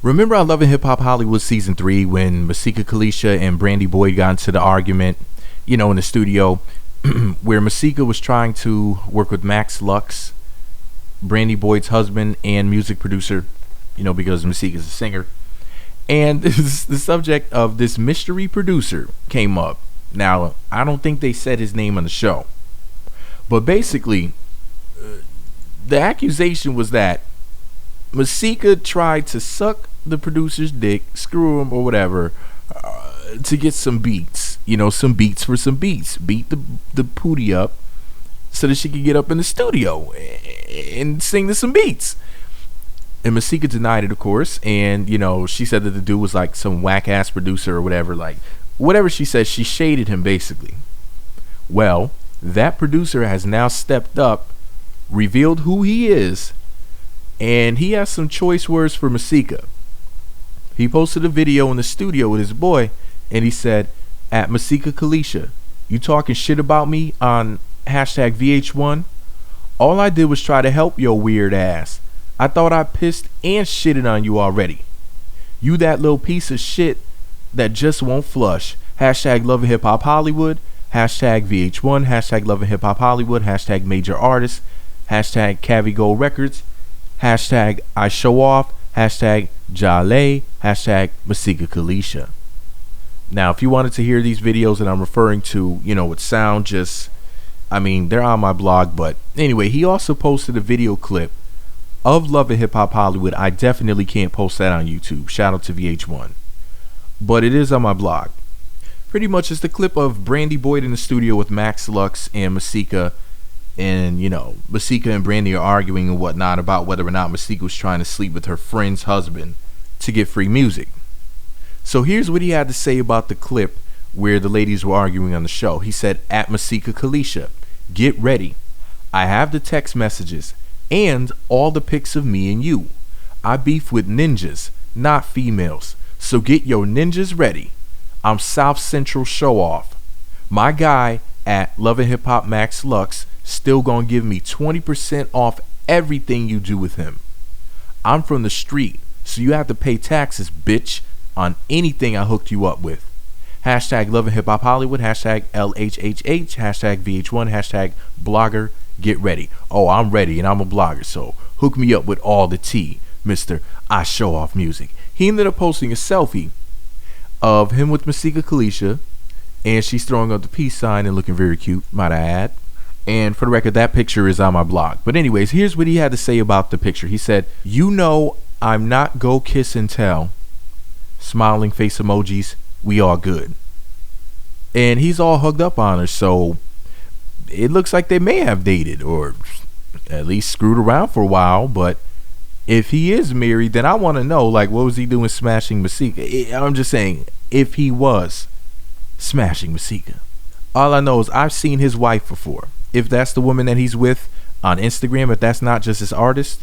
Remember on Love and Hip Hop Hollywood season 3 when Masika Kalysha and Brandy Boyd got into the argument, in the studio, where Masika was trying to work with Max Lux, Brandy Boyd's husband and music producer, because Masika's a singer. And the subject of this mystery producer came up. Now, I don't think they said his name on the show, but basically, the accusation was that Masika tried to suck the producer's dick, screw him or whatever, to get some beats. Some beats for some beats. Beat the pootie up so that she could get up in the studio and sing to some beats. And Masika denied it, of course. And, she said that the dude was like some whack-ass producer or whatever. Like, whatever she said, she shaded him, basically. Well, that producer has now stepped up, revealed who he is, and he has some choice words for Masika. He posted a video in the studio with his boy, and he said, "At Masika Kalysha, you talking shit about me on hashtag VH1? All I did was try to help your weird ass. I thought I pissed and shitted on you already. You that little piece of shit that just won't flush. Hashtag Love and Hip Hop Hollywood, hashtag VH1, hashtag Love and Hip Hop Hollywood, hashtag Major Artists, hashtag Cavi Gold Records, hashtag I Show Off, hashtag Jale, hashtag Masika Kalysha." Now, if you wanted to hear these videos that I'm referring to, with sound, they're on my blog. But anyway, he also posted a video clip of Love and Hip Hop Hollywood. I definitely can't post that on YouTube. Shout out to VH1. But it is on my blog. Pretty much it's the clip of Brandy Boyd in the studio with Max Lux and Masika. And, Masika and Brandy are arguing and whatnot about whether or not Masika was trying to sleep with her friend's husband to get free music. So here's what he had to say about the clip where the ladies were arguing on the show. He said, "At Masika Kalysha, get ready. I have the text messages and all the pics of me and you. I beef with ninjas, not females. So get your ninjas ready. I'm South Central Show Off. My guy at Love and Hip Hop Max Lux still gonna give me 20% off everything you do with him. I'm from the street, so you have to pay taxes, bitch, on anything I hooked you up with. Hashtag Love and Hip Hop Hollywood, hashtag LHHH, hashtag VH1, hashtag blogger, get ready. Oh, I'm ready and I'm a blogger, so hook me up with all the tea, Mr. I Show Off Music." He ended up posting a selfie of him with Masika Kalysha, and she's throwing up the peace sign and looking very cute, might I add. And for the record, that picture is on my blog. But anyways, here's what he had to say about the picture. He said, "I'm not go kiss and tell. Smiling face emojis, we all good." And he's all hugged up on her, so it looks like they may have dated or at least screwed around for a while. But if he is married, then I want to know, what was he doing smashing Masika? I'm just saying, if he was smashing Masika. All I know is I've seen his wife before. If that's the woman that he's with on Instagram, if that's not just his artist,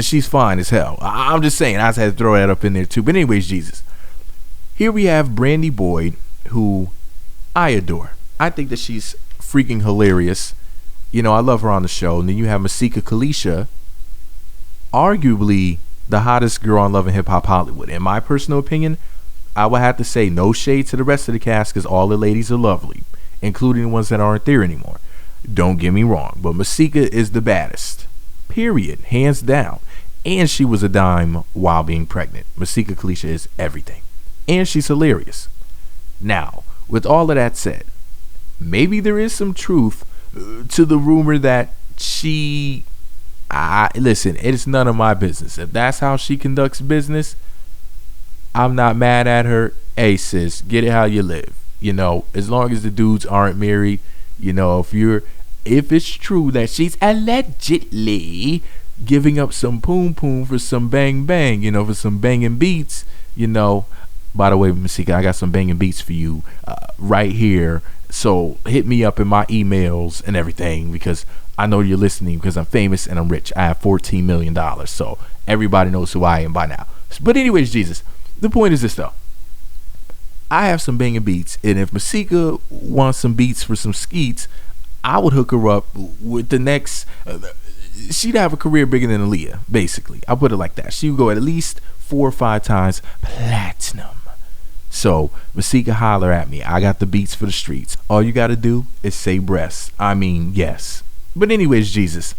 she's fine as hell. I'm just saying, I just had to throw that up in there too. But anyways, Jesus. Here we have Brandy Boyd, who I adore. I think that she's freaking hilarious. I love her on the show. And then you have Masika Kalysha, arguably the hottest girl on Love and Hip Hop Hollywood. In my personal opinion, I would have to say no shade to the rest of the cast because all the ladies are lovely, including the ones that aren't there anymore. Don't get me wrong, but Masika is the baddest. Period. Hands down. And she was a dime while being pregnant. Masika Kalysha is everything. And she's hilarious. Now, with all of that said, maybe there is some truth to the rumor that listen, it's none of my business. If that's how she conducts business, I'm not mad at her. Hey sis, get it how you live. As long as the dudes aren't married, if it's true that she's allegedly giving up some poom poom for some bang bang, for some banging beats, by the way, Masika, I got some banging beats for you right here. So hit me up in my emails and everything because I know you're listening because I'm famous and I'm rich. I have $14 million. So everybody knows who I am by now. But anyways, Jesus, the point is this though. I have some banging beats, and if Masika wants some beats for some skeets, I would hook her up with the next she'd have a career bigger than Aaliyah, basically. I'll put it like that. She would go at least 4 or 5 times platinum. So, Masika, holler at me. I got the beats for the streets. All you got to do is say breasts. I mean, yes. But anyways, Jesus,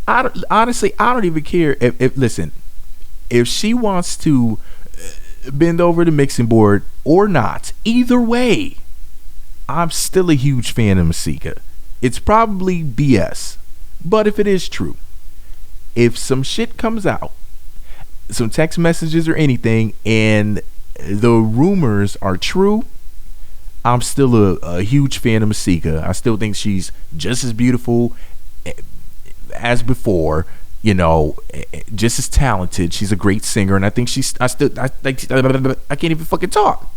honestly, I don't even care listen, if she wants to bend over the mixing board or not, either way, I'm still a huge fan of Masika. It's probably BS, but if it is true, if some shit comes out, some text messages or anything, and the rumors are true, I'm still a huge fan of Masika. I still think she's just as beautiful as before, just as talented. She's a great singer, and I think I can't even fucking talk.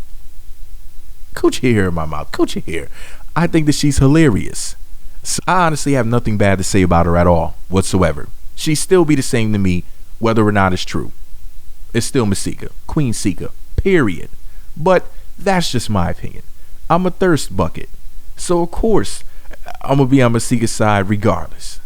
Coochie hair in my mouth. Coochie hair. I think that she's hilarious. So I honestly have nothing bad to say about her at all, whatsoever. She'd still be the same to me, whether or not it's true. It's still Masika. Queen Sika. Period. But that's just my opinion. I'm a thirst bucket. So of course, I'm going to be on Masika's side regardless.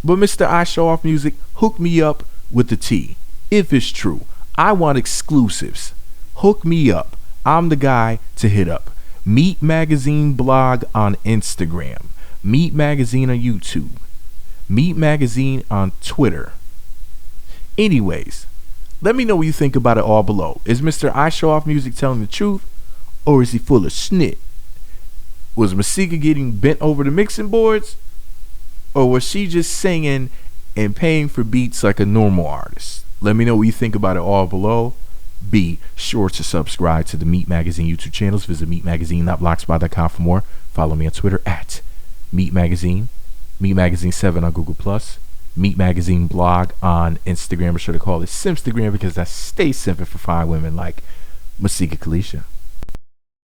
But Mr. I Show Off Music, hook me up with the tea. If it's true. I want exclusives. Hook me up. I'm the guy to hit up. Meat Magazine blog on Instagram. Meat Magazine on YouTube. Meat Magazine on Twitter. Anyways, let me know what you think about it all below. Is Mr. I Show Off Music telling the truth, or is he full of snit? Was Masika getting bent over the mixing boards, or was she just singing and paying for beats like a normal artist? Let me know what you think about it all below. Be sure to subscribe to the Meat Magazine YouTube channels. Visit meatmagazine.blogspot.com for more. Follow me on Twitter at Meat Magazine, Meat Magazine 7 on Google+, Meat Magazine blog on Instagram, or should I call it Simstagram, because I stay simping for fine women like Masika Kalysha.